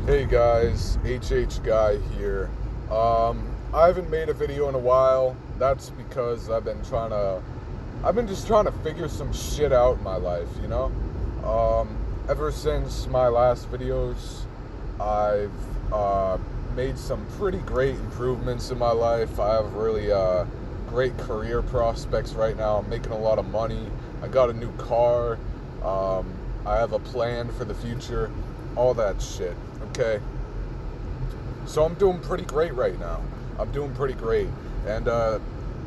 Hey guys, HH Guy here. I haven't made a video in a while. That's because I've been just trying to figure some shit out in my life, you know? Ever since my last videos, I've made some pretty great improvements in my life. I have really great career prospects right now. I'm making a lot of money. I got a new car. I have a plan for the future. All that shit. Okay, so I'm doing pretty great right now. I'm doing pretty great. And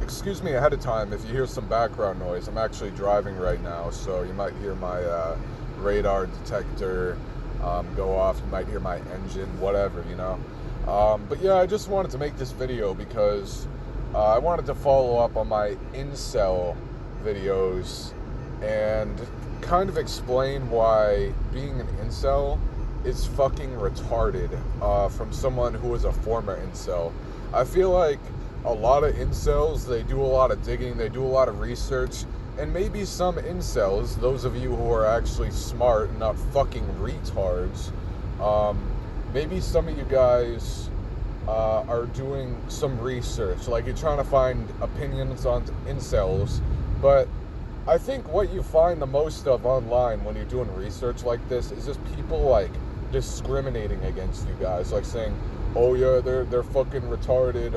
excuse me ahead of time if you hear some background noise. I'm actually driving right now, so you might hear my radar detector go off. You might hear my engine, whatever, you know. But yeah, I just wanted to make this video because I wanted to follow up on my incel videos and kind of explain why being an incel is fucking retarded from someone who is a former incel. I feel like a lot of incels, they do a lot of digging, they do a lot of research, and maybe some incels, those of you who are actually smart and not fucking retards, maybe some of you guys are doing some research, like you're trying to find opinions on incels, but I think what you find the most of online when you're doing research like this is just people like discriminating against you guys, like saying, "Oh yeah, they're fucking retarded.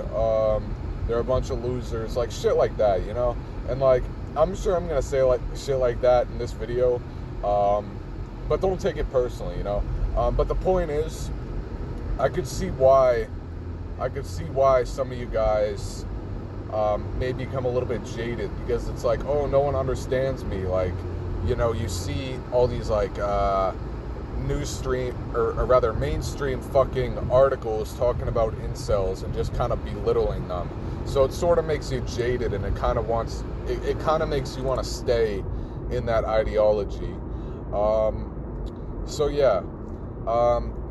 They're a bunch of losers," like shit like that, you know. And like, I'm sure I'm gonna say like shit like that in this video, but don't take it personally, you know. But the point is, I could see why some of you guys may become a little bit jaded because it's like, oh, no one understands me. Like, you know, you see all these like news stream or rather mainstream fucking articles talking about incels and just kind of belittling them. So it sort of makes you jaded, and it kind of makes you want to stay in that ideology. So yeah.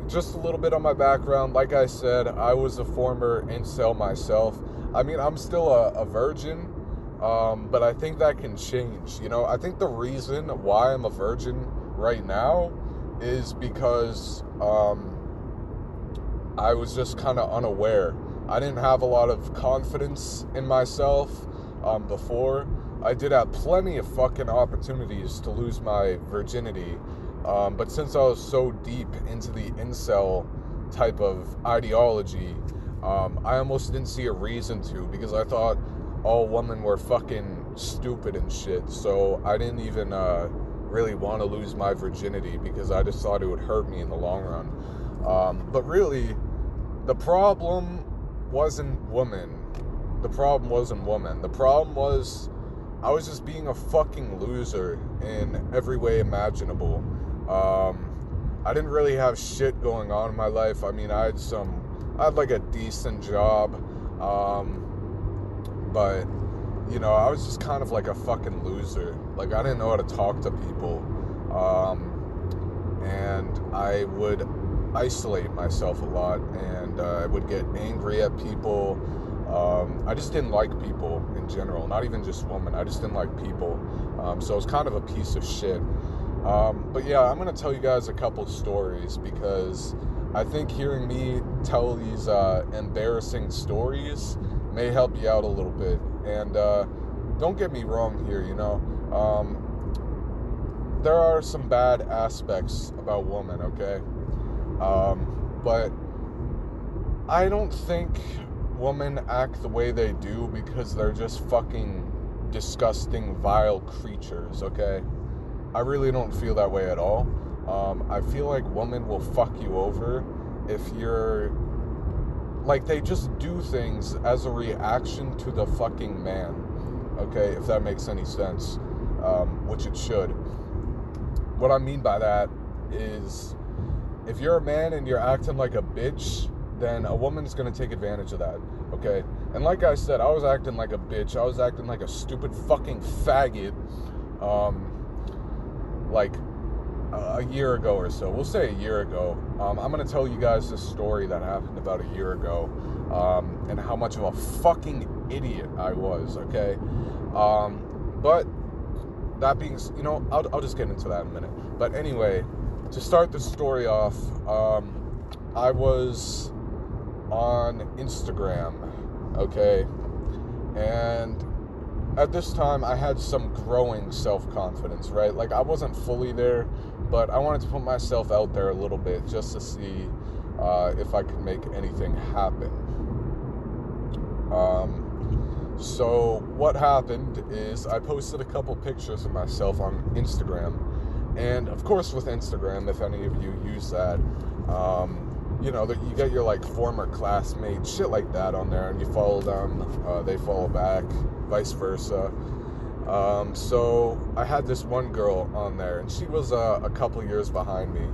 Just a little bit on my background. Like I said, I was a former incel myself. I mean, I'm still a virgin, but I think that can change. You know, I think the reason why I'm a virgin right now is because I was just kind of unaware. I didn't have a lot of confidence in myself before. I did have plenty of fucking opportunities to lose my virginity. But since I was so deep into the incel type of ideology, I almost didn't see a reason to, because I thought all women were fucking stupid and shit. So I didn't even really want to lose my virginity because I just thought it would hurt me in the long run. But really, the problem wasn't women. The problem wasn't women. The problem was I was just being a fucking loser in every way imaginable. I didn't really have shit going on in my life. I mean, I had like a decent job, but you know, I was just kind of like a fucking loser. Like, I didn't know how to talk to people, and I would isolate myself a lot, and I would get angry at people. I just didn't like people in general, not even just women. I just didn't like people, so I was kind of a piece of shit. But yeah, I'm going to tell you guys a couple stories because I think hearing me tell these embarrassing stories may help you out a little bit. And don't get me wrong here, you know. There are some bad aspects about women, okay? But I don't think women act the way they do because they're just fucking disgusting, vile creatures, okay? I really don't feel that way at all. I feel like women will fuck you over if you're like, they just do things as a reaction to the fucking man, okay, if that makes any sense, which it should. What I mean by that is, if you're a man and you're acting like a bitch, then a woman's gonna take advantage of that, okay? And like I said, I was acting like a bitch. I was acting like a stupid fucking faggot, like a year ago or so. We'll say a year ago. I'm going to tell you guys this story that happened about a year ago, and how much of a fucking idiot I was, okay? But that being, you know, I'll just get into that in a minute. But anyway, to start the story off, I was on Instagram, okay? And at this time, I had some growing self-confidence, right? Like, I wasn't fully there, but I wanted to put myself out there a little bit just to see if I could make anything happen. So what happened is I posted a couple pictures of myself on Instagram. And of course with Instagram, if any of you use that, you know, that you get your like former classmates, shit like that on there, and you follow them, they follow back, vice versa. So I had this one girl on there, and she was a couple years behind me.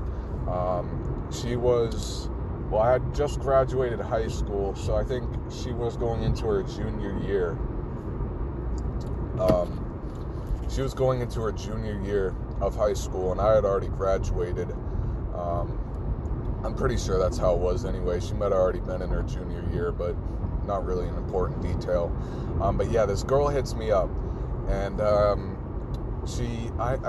She was, well, I had just graduated high school, so I think she was going into her junior year. She was going into her junior year of high school, and I had already graduated. I'm pretty sure that's how it was anyway. She might have already been in her junior year, but not really an important detail. But yeah, this girl hits me up, and I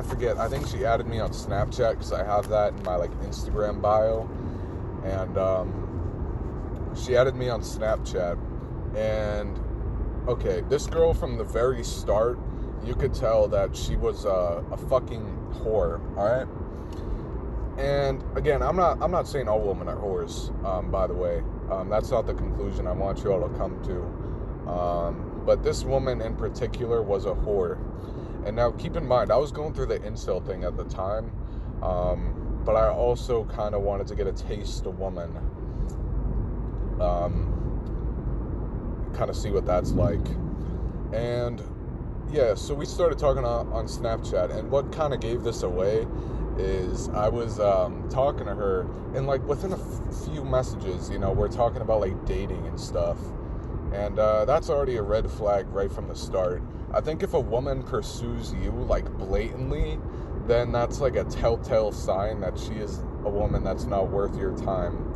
forget, I think she added me on Snapchat, because I have that in my like Instagram bio. And she added me on Snapchat, and okay, this girl from the very start, you could tell that she was a fucking whore, alright? And again, I'm not saying all women are whores, by the way. That's not the conclusion I want you all to come to. But this woman in particular was a whore. And now keep in mind, I was going through the incel thing at the time, but I also kind of wanted to get a taste of woman, kind of see what that's like. And yeah, so we started talking on Snapchat, and what kind of gave this away is I was talking to her, and like within a few messages, you know, we're talking about like dating and stuff, and that's already a red flag right from the start. I think if a woman pursues you like blatantly, then that's like a telltale sign that she is a woman that's not worth your time.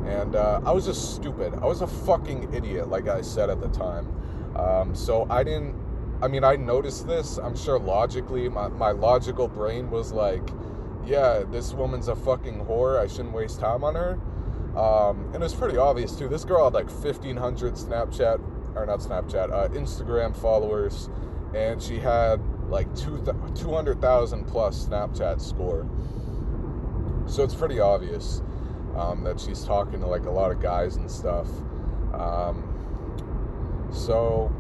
And I was just stupid. I was a fucking idiot, like I said at the time. So I noticed this. I'm sure logically, my logical brain was like, yeah, this woman's a fucking whore. I shouldn't waste time on her. And it was pretty obvious too. This girl had like 1,500 Instagram followers, and she had like 200,000 plus Snapchat score. So it's pretty obvious that she's talking to like a lot of guys and stuff. So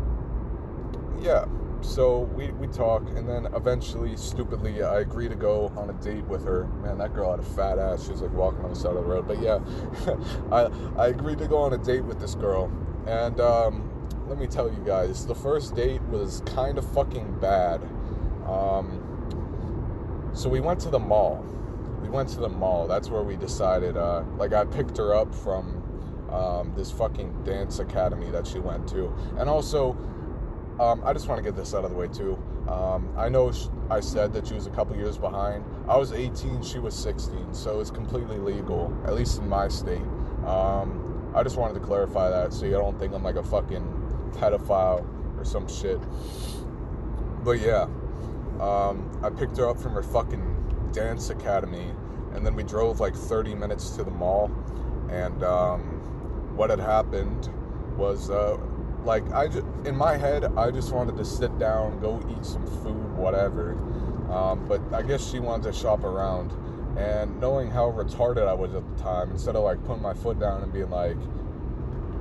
yeah, so we talk, and then eventually, stupidly, I agree to go on a date with her. Man, that girl had a fat ass. She was like walking on the side of the road. But yeah, I agreed to go on a date with this girl, and let me tell you guys, the first date was kind of fucking bad. So we went to the mall. That's where we decided, like, I picked her up from this fucking dance academy that she went to. And also, I just want to get this out of the way too. I know I said that she was a couple years behind. I was 18, she was 16, so it's completely legal, at least in my state. I just wanted to clarify that so you don't think I'm like a fucking pedophile or some shit. But yeah, I picked her up from her fucking dance academy, and then we drove like 30 minutes to the mall. And what had happened was, like, in my head, I just wanted to sit down, go eat some food, whatever. But I guess she wanted to shop around. And knowing how retarded I was at the time, instead of like putting my foot down and being like,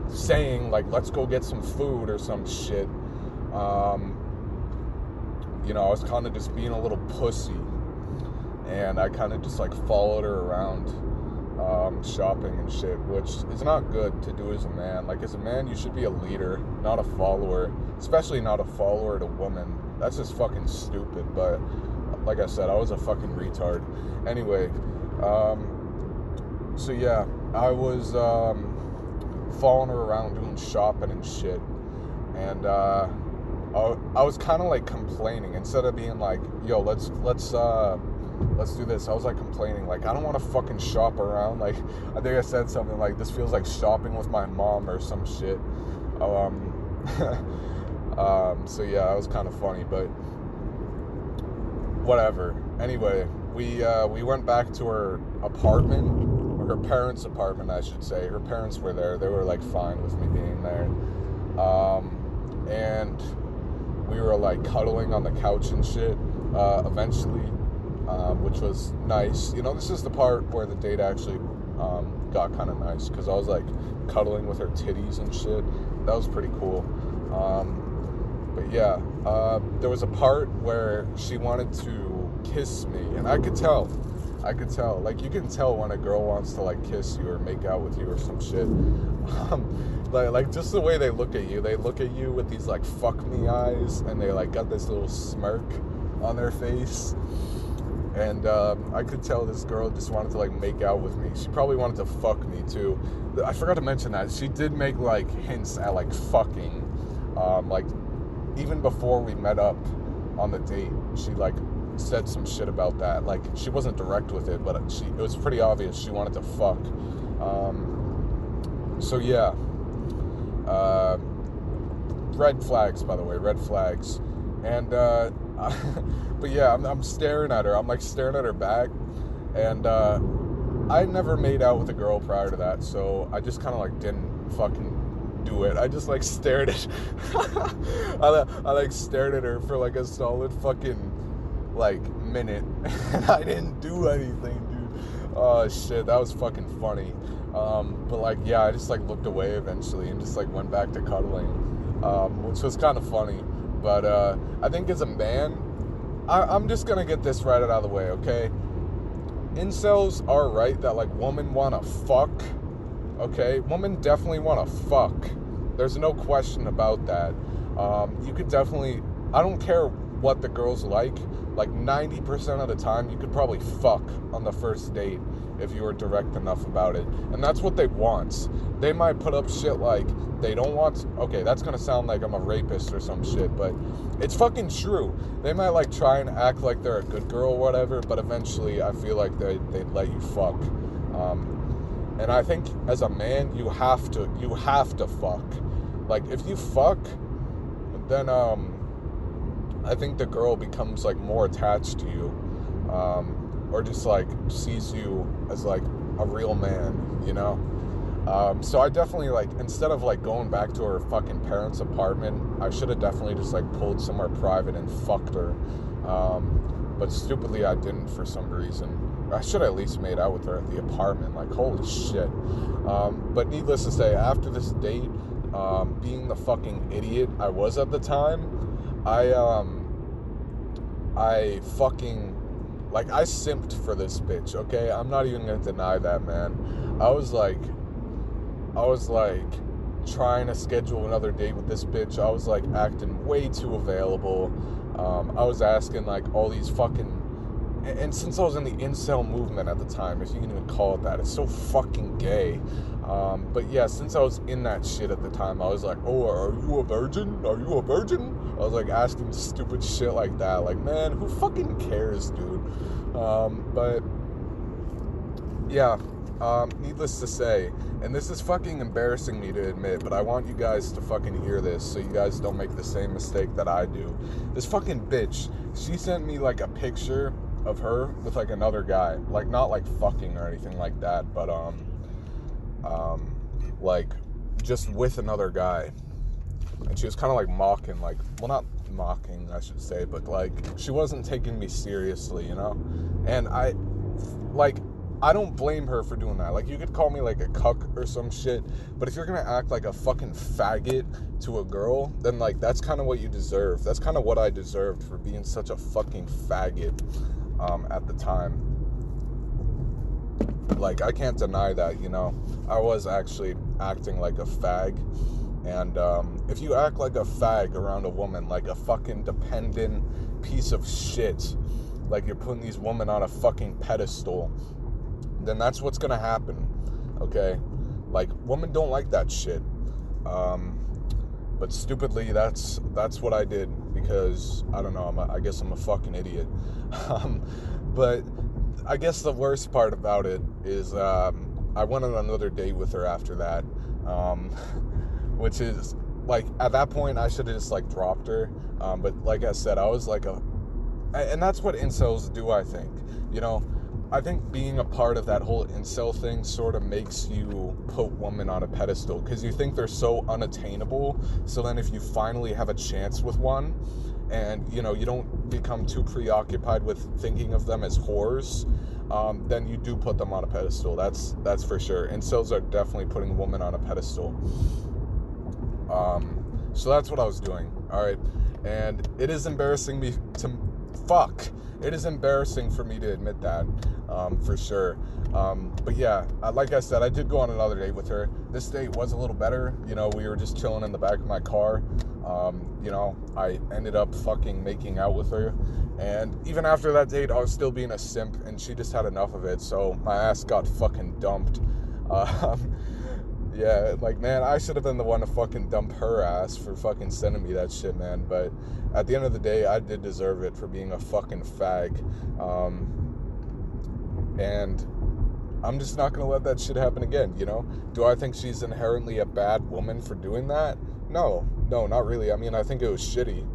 saying like, let's go get some food or some shit, you know, I was kind of just being a little pussy. And I kind of just like followed her around, shopping and shit, which is not good to do as a man. Like, as a man, you should be a leader, not a follower, especially not a follower to women. That's just fucking stupid. But like I said, I was a fucking retard. Anyway, so yeah, I was following her around doing shopping and shit, and I was kind of like complaining, instead of being like, yo, let's do this. I was like complaining, like, I don't want to fucking shop around. Like, I think I said something like, this feels like shopping with my mom or some shit. So yeah, that was kind of funny, but whatever. Anyway, we went back to her apartment, her parents' apartment, I should say. Her parents were there. They were like fine with me being there. And we were like cuddling on the couch and shit, eventually, which was nice. You know, this is the part where the date actually got kind of nice, because I was like cuddling with her titties and shit. That was pretty cool. But yeah, there was a part where she wanted to kiss me, and I could tell, like, you can tell when a girl wants to like kiss you or make out with you or some shit. Like just the way they look at you with these like fuck me eyes, and they like got this little smirk on their face. And I could tell this girl just wanted to like make out with me. She probably wanted to fuck me too. I forgot to mention that she did make like hints at like fucking, like even before we met up on the date, she like said some shit about that. Like, she wasn't direct with it, but it was pretty obvious she wanted to fuck. So yeah, red flags, by the way, red flags. And but yeah, I'm staring at her. I'm like staring at her back, and I never made out with a girl prior to that, so I just kind of like didn't fucking do it. I just like stared at I like stared at her for like a solid fucking like minute, and I didn't do anything, dude. Oh shit, that was fucking funny. But like, yeah, I just like looked away eventually and just like went back to cuddling, which was kind of funny. But I think as a man, I'm just gonna get this right out of the way, okay? Incels are right that like women wanna fuck, okay? Women definitely wanna fuck. There's no question about that. You could definitely, I don't care what the girl's like 90% of the time you could probably fuck on the first date if you were direct enough about it. And that's what they want. They might put up shit like they don't want, okay, that's gonna sound like I'm a rapist or some shit, but it's fucking true. They might like try and act like they're a good girl or whatever, but eventually I feel like they'd let you fuck. And I think as a man, you have to fuck. Like, if you fuck, then I think the girl becomes like more attached to you, or just like sees you as like a real man, you know? So I definitely, like, instead of like going back to her fucking parents' apartment, I should have definitely just like pulled somewhere private and fucked her. But stupidly I didn't for some reason. I should have at least made out with her at the apartment. Like, holy shit. But needless to say, after this date, being the fucking idiot I was at the time, I fucking, like, I simped for this bitch, okay? I'm not even gonna deny that, man. I was like trying to schedule another date with this bitch. I was like acting way too available. I was asking like all these fucking, and since I was in the incel movement at the time, if you can even call it that, it's so fucking gay. But yeah, since I was in that shit at the time, I was like, oh, are you a virgin? Are you a virgin? I was like asking stupid shit like that. Like, man, who fucking cares, dude? But yeah, needless to say, and this is fucking embarrassing me to admit, but I want you guys to fucking hear this so you guys don't make the same mistake that I do. This fucking bitch, she sent me like a picture of her with like another guy, like not like fucking or anything like that, but like just with another guy, and she was kind of like mocking, like, well, not mocking, I should say, but like she wasn't taking me seriously, you know? And I don't blame her for doing that. Like, you could call me like a cuck or some shit, but if you're gonna act like a fucking faggot to a girl, then like that's kind of what you deserve. That's kind of what I deserved for being such a fucking faggot at the time. Like, I can't deny that, you know? I was actually acting like a fag. And if you act like a fag around a woman, like a fucking dependent piece of shit, like you're putting these women on a fucking pedestal, then that's what's gonna happen, okay? Like, women don't like that shit. But stupidly, that's what I did, because, I don't know, I guess I'm a fucking idiot. But I guess the worst part about it is I went on another date with her after that, which is, like, at that point, I should have just, like, dropped her, but like I said, I was like and that's what incels do, I think, you know? I think being a part of that whole incel thing sort of makes you put women on a pedestal because you think they're so unattainable. So then if you finally have a chance with one and, you don't become too preoccupied with thinking of them as whores, then you do put them on a pedestal. That's for sure. Incels are definitely putting women on a pedestal. So that's what I was doing. All right. And it is embarrassing it is embarrassing for me to admit that, for sure. But yeah, like I said, I did go on another date with her. This date was a little better. We were just chilling in the back of my car. I ended up fucking making out with her. And even after that date, I was still being a simp, and she just had enough of it. So my ass got fucking dumped. Yeah, like, man, I should have been the one to fucking dump her ass for fucking sending me that shit, man. But at the end of the day, I did deserve it for being a fucking fag. And I'm just not going to let that shit happen again, Do I think she's inherently a bad woman for doing that? No, not really. I mean, I think it was shitty,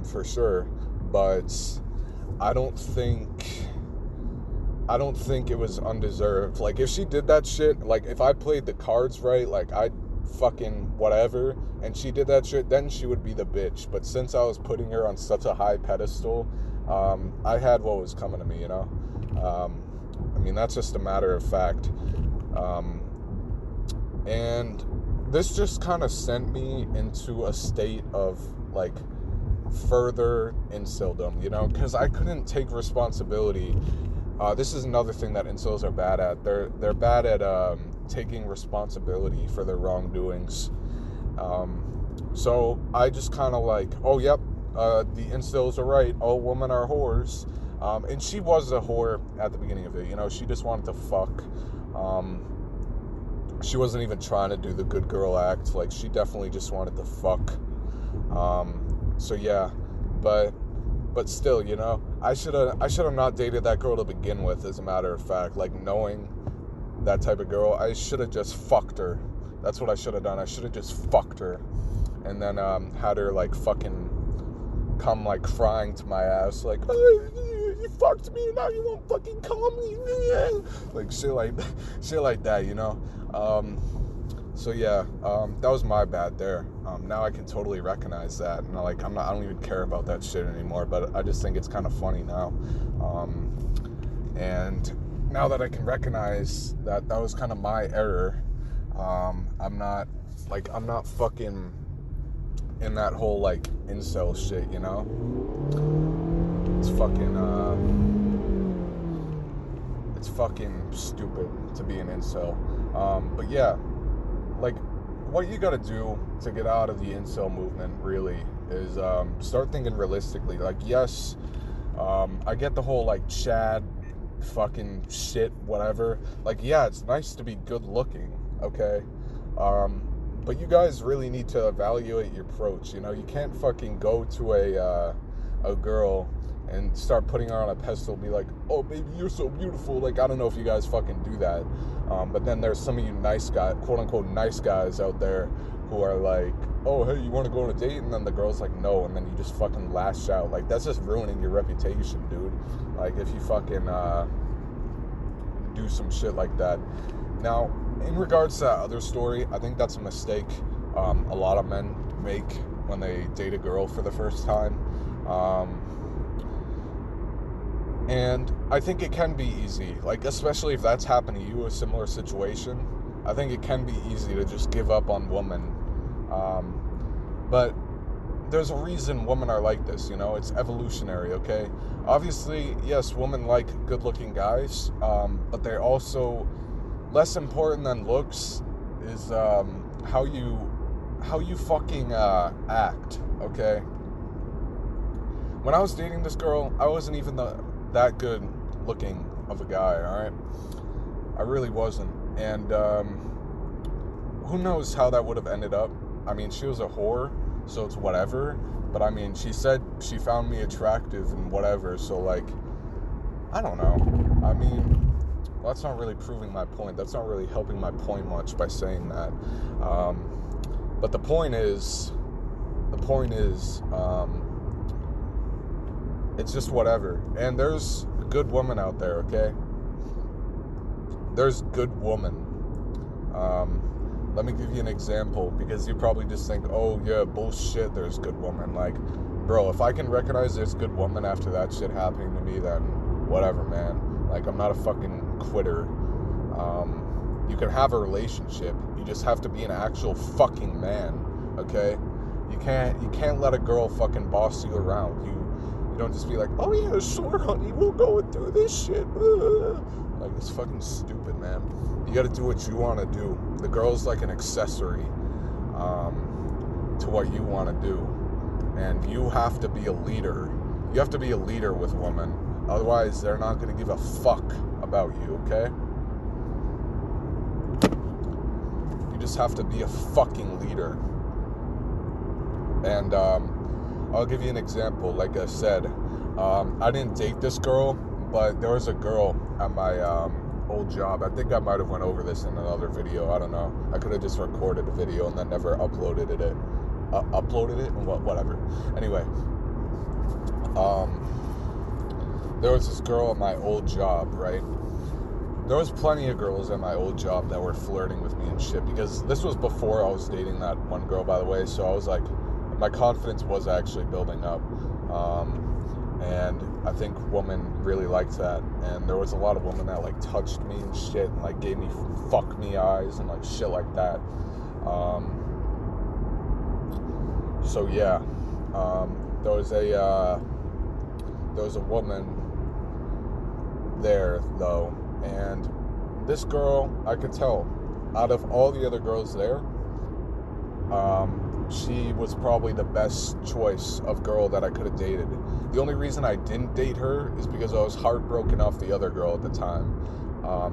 for sure. But I don't think it was undeserved. Like, if she did that shit, like, if I played the cards right, like, I'd fucking whatever, and she did that shit, then she would be the bitch. But since I was putting her on such a high pedestal, I had what was coming to me, I mean, that's just a matter of fact. And this just kind of sent me into a state of, like, further inceldom, because I couldn't take responsibility. This is another thing that incels are bad at. They're bad at taking responsibility for their wrongdoings. So I just kind of like, oh, yep, the incels are right. All women are whores. And she was a whore at the beginning of it. She just wanted to fuck. She wasn't even trying to do the good girl act. Like, she definitely just wanted to fuck. So yeah, but still, I should have not dated that girl to begin with, as a matter of fact. Like, knowing that type of girl, I should have just fucked her. That's what I should have done. I should have just fucked her, and then had her, like, fucking come, like, crying to my ass, like, oh, you fucked me, now you won't fucking call me, like, shit like that, So yeah, that was my bad there. Now I can totally recognize that, and I don't even care about that shit anymore. But I just think it's kind of funny now. And now that I can recognize that was kind of my error, I'm not fucking in that whole, like, incel shit, It's fucking stupid to be an incel. But yeah. Like, what you gotta do to get out of the incel movement, really, is start thinking realistically. Like, yes, I get the whole, like, Chad fucking shit, whatever. Like, yeah, it's nice to be good looking, okay? But you guys really need to evaluate your approach, You can't fucking go to a girl and start putting her on a pedestal, be like, oh, baby, you're so beautiful. Like, I don't know if you guys fucking do that. But then there's some of you nice guys, quote-unquote nice guys out there who are like, oh, hey, you want to go on a date? And then the girl's like, no. And then you just fucking lash out. Like, that's just ruining your reputation, dude. Like, if you fucking do some shit like that. Now, in regards to that other story, I think that's a mistake a lot of men make when they date a girl for the first time. And I think it can be easy, like, especially if that's happened to you, a similar situation. I think it can be easy to just give up on women. But there's a reason women are like this, It's evolutionary, okay? Obviously, yes, women like good-looking guys, but they're also less important than looks is how you fucking act, okay? When I was dating this girl, I wasn't even that good looking of a guy, alright? I really wasn't. And who knows how that would have ended up. I mean, she was a whore, so it's whatever. But I mean, she said she found me attractive and whatever, so, like, I don't know. I mean, that's not really proving my point. That's not really helping my point much by saying that. But the point is, it's just whatever. And there's good women out there, okay? there's good women. Let me give you an example, because you probably just think, oh yeah, bullshit, there's good women. Like, bro, if I can recognize there's good women after that shit happening to me, then whatever, man. Like, I'm not a fucking quitter. You can have a relationship, you just have to be an actual fucking man, okay? You can't let a girl fucking boss you around. You don't just be like, oh yeah, sure, honey, we're going through this shit. Like, it's fucking stupid, man. You gotta do what you want to do. The girl's like an accessory to what you want to do. And you have to be a leader. You have to be a leader with women. Otherwise, they're not going to give a fuck about you, okay? You just have to be a fucking leader. And I'll give you an example. Like I said, I didn't date this girl, but there was a girl at my old job. I think I might have went over this in another video. I don't know. I could have just recorded a video and then never uploaded it. Whatever. Anyway, there was this girl at my old job, right? There was plenty of girls at my old job that were flirting with me and shit, because this was before I was dating that one girl, by the way. So I was like, my confidence was actually building up. And I think women really liked that. And there was a lot of women that like touched me and shit and like gave me fuck me eyes and like shit like that. So yeah, there was a woman there though, and this girl, I could tell, out of all the other girls there, she was probably the best choice of girl that I could have dated. The only reason I didn't date her is because I was heartbroken off the other girl at the time.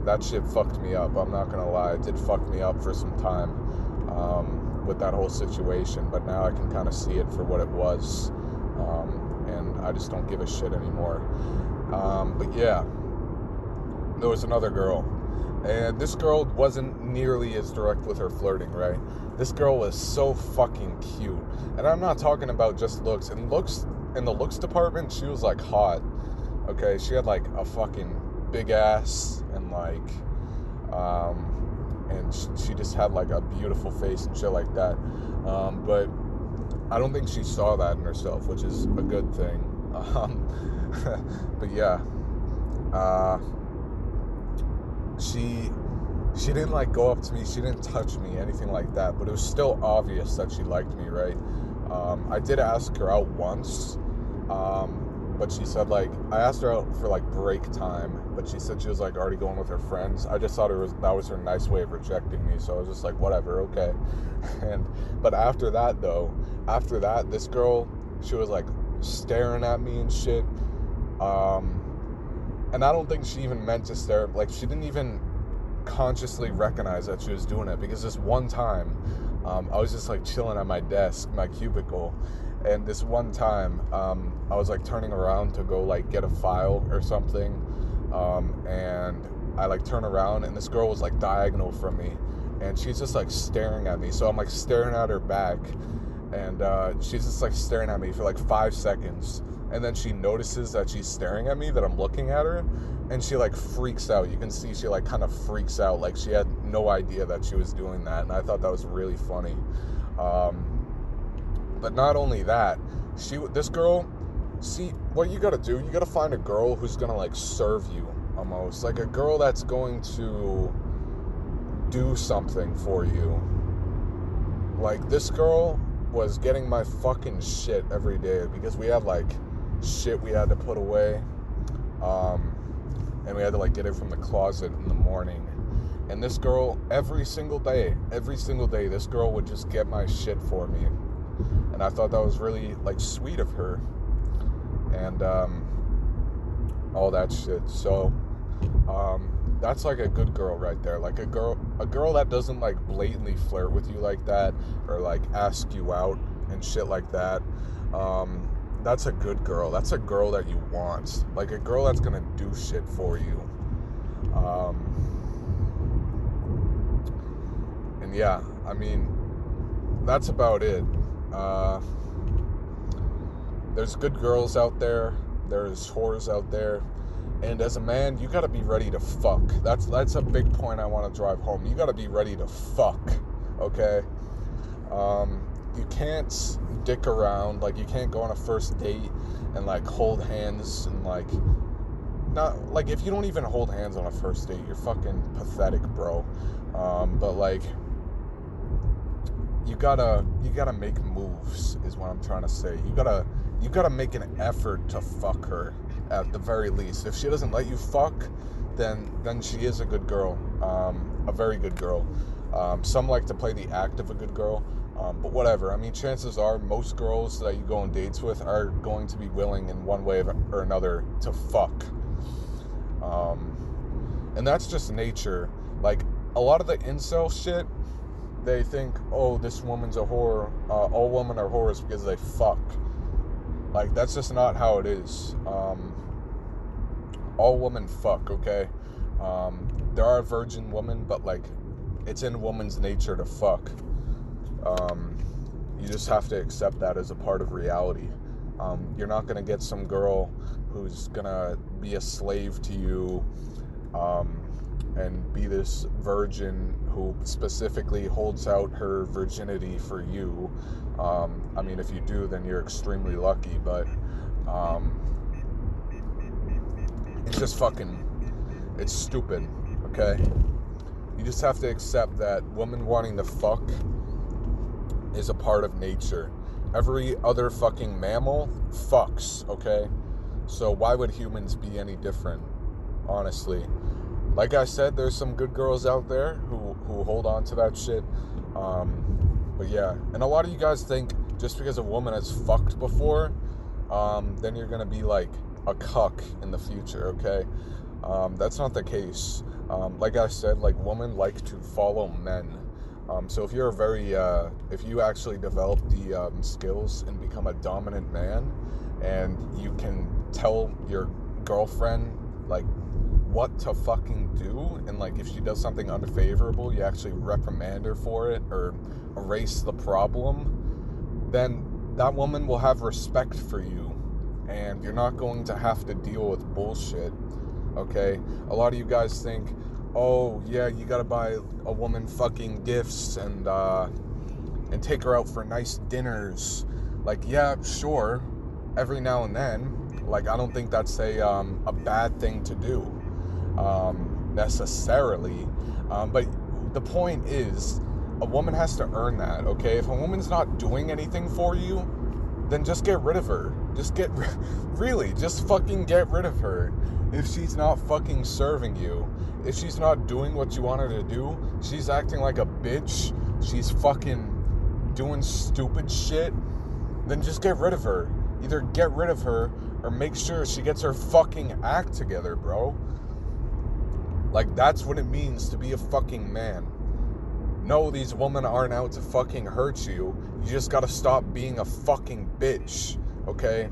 That shit fucked me up. I'm not gonna lie, it did fuck me up for some time with that whole situation. But now I can kind of see it for what it was, and I just don't give a shit anymore. But yeah, there was another girl. And this girl wasn't nearly as direct with her flirting, right? This girl was so fucking cute. And I'm not talking about just looks. In the looks department, she was like hot. Okay, she had like a fucking big ass and like and she just had like a beautiful face and shit like that. But I don't think she saw that in herself, which is a good thing. But yeah, she didn't like go up to me, she didn't touch me, anything like that, but it was still obvious that she liked me, right? I did ask her out once, but she said, like, I asked her out for like break time, but she said she was like already going with her friends. I just thought that was her nice way of rejecting me, so I was just like, whatever, okay. But after that, this girl, she was like staring at me and shit, and I don't think she even meant to stare. Like, she didn't even consciously recognize that she was doing it, because this one time, I was just like chilling at my desk, my cubicle, and this one time, I was like turning around to go like get a file or something, and I like turn around, and this girl was like diagonal from me, and she's just like staring at me, so I'm like staring at her back, and she's just like staring at me for like 5 seconds, and then she notices that she's staring at me, that I'm looking at her, and she like freaks out. You can see she like kind of freaks out, like she had no idea that she was doing that, and I thought that was really funny. But not only that, this girl, see, what you gotta do, you gotta find a girl who's gonna like serve you, almost, like a girl that's going to do something for you. Like, this girl was getting my fucking shit every day, because we had like shit we had to put away, and we had to like get it from the closet in the morning. And this girl, every single day, this girl would just get my shit for me, and I thought that was really like sweet of her, and all that shit. So that's like a good girl right there. Like a girl that doesn't like blatantly flirt with you like that, or like ask you out and shit like that. That's a good girl. That's a girl that you want. Like a girl that's gonna do shit for you. And yeah, I mean, that's about it. There's good girls out there. There's whores out there. And as a man, you gotta be ready to fuck. That's a big point I want to drive home. You gotta be ready to fuck, okay? You can't dick around. Like, you can't go on a first date and, like, hold hands and, like, not, like, if you don't even hold hands on a first date, you're fucking pathetic, bro. But, like, you gotta make moves, is what I'm trying to say. You gotta make an effort to fuck her, at the very least. If she doesn't let you fuck, then she is a good girl, a very good girl. Some like to play the act of a good girl, but whatever. I mean, chances are most girls that you go on dates with are going to be willing in one way or another to fuck. And that's just nature. Like, a lot of the incel shit, they think, oh, this woman's a whore. All women are whores because they fuck. Like, that's just not how it is. All women fuck, okay? There are virgin women, but, like, it's in woman's nature to fuck. You just have to accept that as a part of reality. You're not going to get some girl who's going to be a slave to you, and be this virgin who specifically holds out her virginity for you. I mean, if you do, then you're extremely lucky, but it's just fucking, it's stupid, okay? You just have to accept that women wanting to fuck is a part of nature. Every other fucking mammal fucks, okay? So why would humans be any different, honestly? Like I said, there's some good girls out there who hold on to that shit. But yeah, and a lot of you guys think just because a woman has fucked before, then you're gonna be like a cuck in the future, okay? That's not the case. Like I said, like, women like to follow men. So if you're if you actually develop the skills and become a dominant man, and you can tell your girlfriend, like, what to fucking do, and, like, if she does something unfavorable, you actually reprimand her for it or erase the problem, then that woman will have respect for you, and you're not going to have to deal with bullshit, okay? A lot of you guys think, oh, yeah, you gotta buy a woman fucking gifts and take her out for nice dinners. Like, yeah, sure, every now and then. Like, I don't think that's a bad thing to do, necessarily. But the point is, a woman has to earn that, okay? If a woman's not doing anything for you, then just get rid of her. Just fucking get rid of her. If she's not fucking serving you, if she's not doing what you want her to do, she's acting like a bitch, she's fucking doing stupid shit, then just get rid of her. Either get rid of her or make sure she gets her fucking act together, bro. Like, that's what it means to be a fucking man. No, these women aren't out to fucking hurt you. You just gotta stop being a fucking bitch, okay?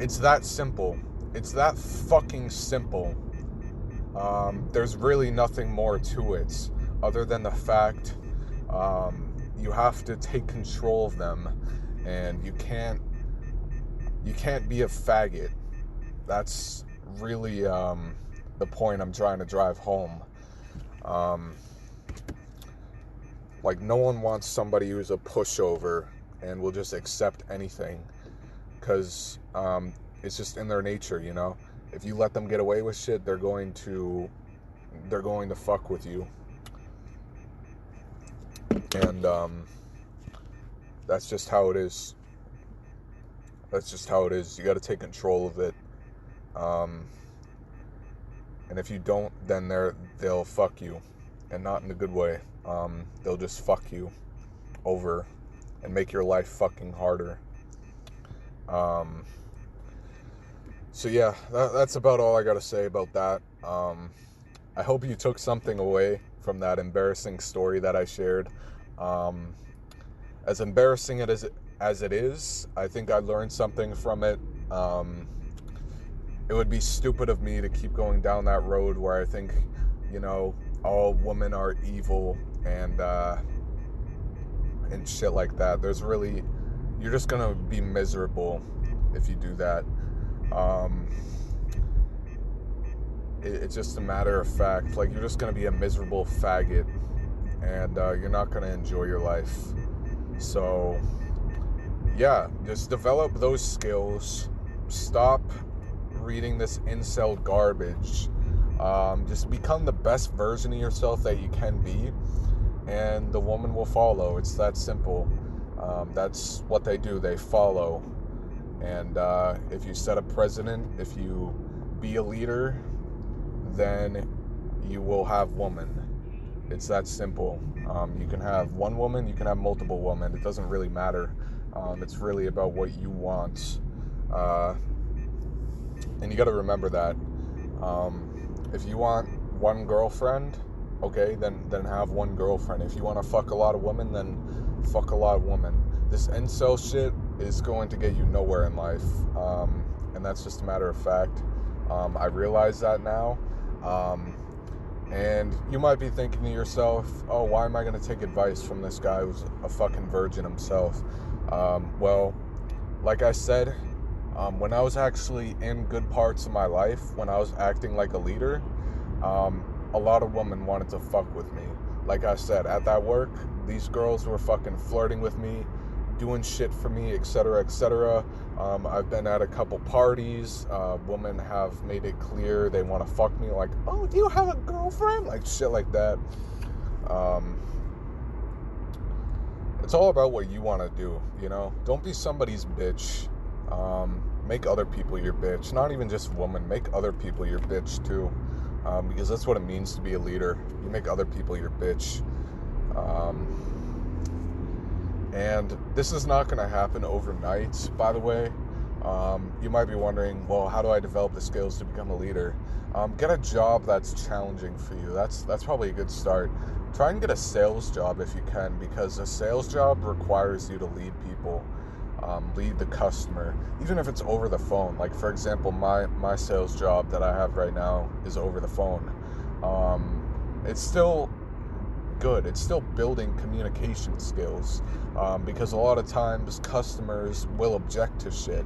It's that simple. It's that fucking simple. There's really nothing more to it other than the fact you have to take control of them, and you can't be a faggot. That's really the point I'm trying to drive home. Like, no one wants somebody who's a pushover and will just accept anything, because it's just in their nature, you know? If you let them get away with shit, they're going to fuck with you. And that's just how it is. That's just how it is. You got to take control of it. And if you don't, then they'll fuck you, and not in a good way. They'll just fuck you over and make your life fucking harder. So yeah, that's about all I gotta say about that. I hope you took something away from that embarrassing story that I shared. As embarrassing as it is, I think I learned something from it. It would be stupid of me to keep going down that road where I think, you know, all women are evil and shit like that. You're just gonna be miserable if you do that. it's just a matter of fact. Like, you're just going to be a miserable faggot, and you're not going to enjoy your life. So, yeah, just develop those skills. Stop reading this incel garbage. Just become the best version of yourself that you can be, and the woman will follow. It's that simple. That's what they do. They follow. And if you set a precedent, if you be a leader, then you will have women. It's that simple. You can have one woman, you can have multiple women. It doesn't really matter. It's really about what you want. And you got to remember that. If you want one girlfriend, okay, then have one girlfriend. If you want to fuck a lot of women, then fuck a lot of women. This incel shit is going to get you nowhere in life. And that's just a matter of fact. I realize that now. And you might be thinking to yourself, oh, why am I going to take advice from this guy who's a fucking virgin himself? Well, like I said, when I was actually in good parts of my life, when I was acting like a leader, a lot of women wanted to fuck with me. Like I said, at that work, these girls were fucking flirting with me, doing shit for me, etc., etc. I've been at a couple parties. Women have made it clear they want to fuck me. Like, oh, do you have a girlfriend? Like, shit like that. It's all about what you want to do, you know? Don't be somebody's bitch. Make other people your bitch. Not even just women. Make other people your bitch, too. Because that's what it means to be a leader. You make other people your bitch. And this is not going to happen overnight, by the way. You might be wondering, well, how do I develop the skills to become a leader? Get a job that's challenging for you. That's probably a good start. Try and get a sales job if you can, because a sales job requires you to lead people, lead the customer, even if it's over the phone. Like, for example, my sales job that I have right now is over the phone. It's still good. It's still building communication skills, because a lot of times customers will object to shit,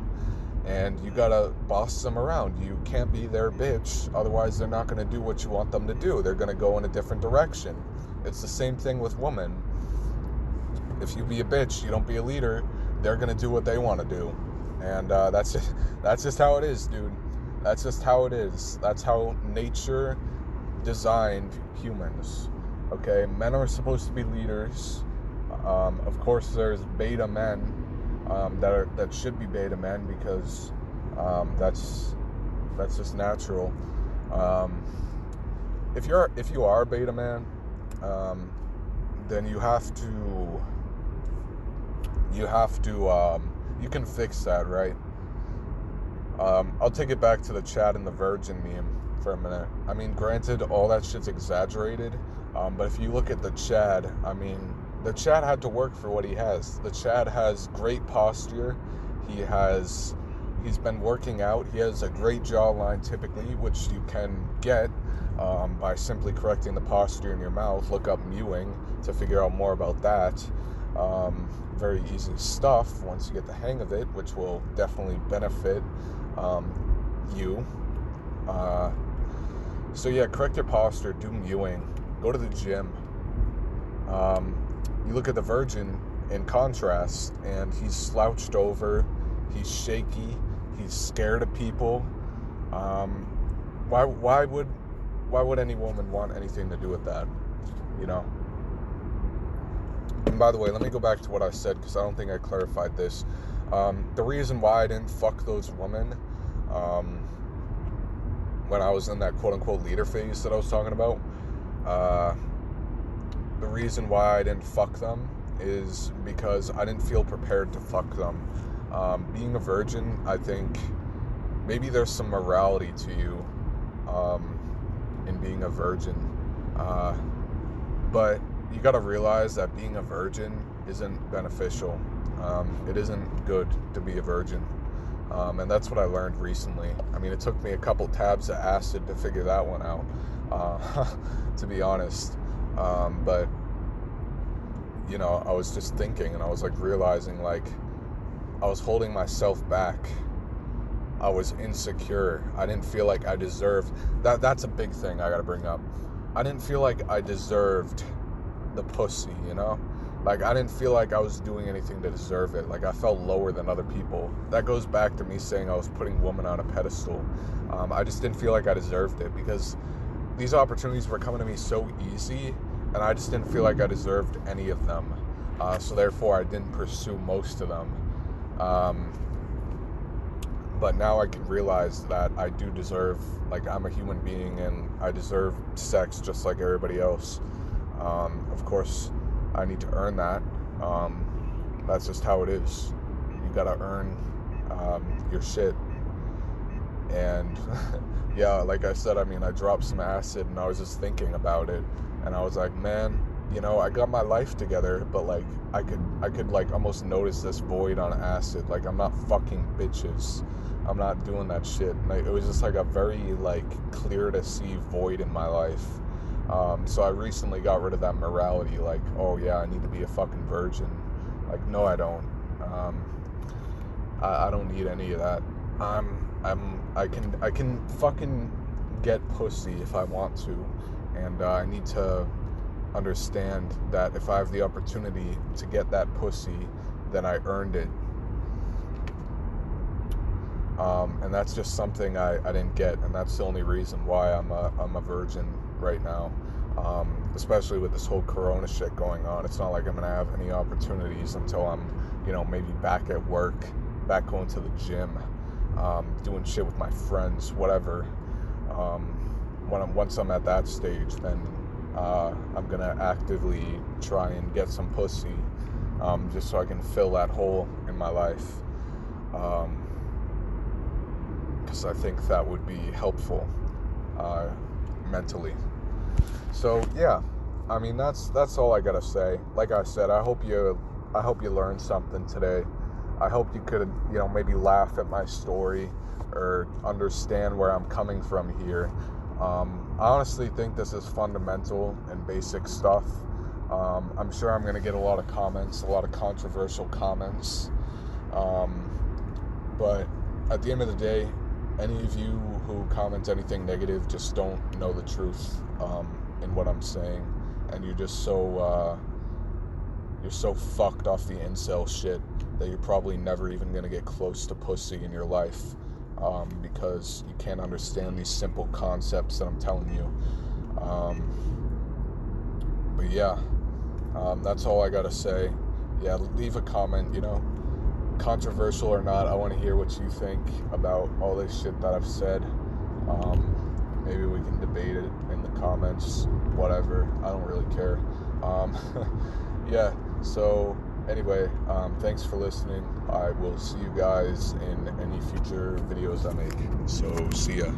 and you gotta boss them around. You can't be their bitch, otherwise they're not gonna do what you want them to do. They're gonna go in a different direction. It's the same thing with women. If you be a bitch, you don't be a leader, they're gonna do what they want to do, and that's just how it is, dude. That's just how it is. That's how nature designed humans. Okay, men are supposed to be leaders. Of course, there's beta men that should be beta men, because that's just natural. If you are a beta man, then you can fix that, right? I'll take it back to the Chad and the Virgin meme for a minute. I mean, granted, all that shit's exaggerated, but if you look at the Chad, I mean, the Chad had to work for what he has. The Chad has great posture. He's been working out. He has a great jawline typically, which you can get by simply correcting the posture in your mouth. Look up mewing to figure out more about that. Very easy stuff once you get the hang of it, which will definitely benefit you. So yeah, correct your posture, do mewing, go to the gym. You look at the Virgin in contrast, and he's slouched over, he's shaky, he's scared of people. Why would any woman want anything to do with that, you know? And by the way, let me go back to what I said, because I don't think I clarified this. The reason why I didn't fuck those women when I was in that quote-unquote leader phase that I was talking about, the reason why I didn't fuck them is because I didn't feel prepared to fuck them. Being a virgin, I think maybe there's some morality to you in being a virgin, but you gotta realize that being a virgin isn't beneficial. It isn't good to be a virgin, and that's what I learned recently. I mean, it took me a couple tabs of acid to figure that one out, to be honest. But you know, I was just thinking, and I was like realizing, like, I was holding myself back. I was insecure. I didn't feel like I deserved that. That's a big thing I gotta bring up. I didn't feel like I deserved the pussy, you know? Like, I didn't feel like I was doing anything to deserve it. Like, I felt lower than other people. That goes back to me saying I was putting women on a pedestal. I just didn't feel like I deserved it because these opportunities were coming to me so easy, and I just didn't feel like I deserved any of them. So therefore, I didn't pursue most of them. But now I can realize that I do deserve, like, I'm a human being and I deserve sex just like everybody else. Of course, I need to earn that. That's just how it is. You gotta earn your shit. And yeah, like I said, I mean, I dropped some acid and I was just thinking about it, and I was like, man, you know, I got my life together, but like I could like almost notice this void on acid. Like, I'm not fucking bitches. I'm not doing that shit. And it was just like a very like clear to see void in my life. So I recently got rid of that morality, like, oh yeah, I need to be a fucking virgin. Like, no, I don't. I don't need any of that. I can fucking get pussy if I want to, and I need to understand that if I have the opportunity to get that pussy, then I earned it. And that's just something I didn't get, and that's the only reason why I'm a virgin right now. Especially with this whole corona shit going on. It's not like I'm gonna have any opportunities until I'm, you know, maybe back at work, back going to the gym, doing shit with my friends, whatever. Once I'm at that stage, then I'm gonna actively try and get some pussy, just so I can fill that hole in my life. Because I think that would be helpful mentally. So yeah, I mean, that's all I gotta say. Like I said, I hope you learned something today. I hope you could, you know, maybe laugh at my story or understand where I'm coming from here. I honestly think this is fundamental and basic stuff. I'm sure I'm gonna get a lot of comments, a lot of controversial comments. But at the end of the day, any of you who comment anything negative just don't know the truth in what I'm saying, and you're just so fucked off the incel shit that you're probably never even gonna get close to pussy in your life, because you can't understand these simple concepts that I'm telling you. But yeah, that's all I gotta say. Yeah, leave a comment, you know, controversial or not. I want to hear what you think about all this shit that I've said. Maybe we can debate it in the comments, whatever. I don't really care. Yeah, so anyway, thanks for listening. I will see you guys in any future videos I make. So see ya.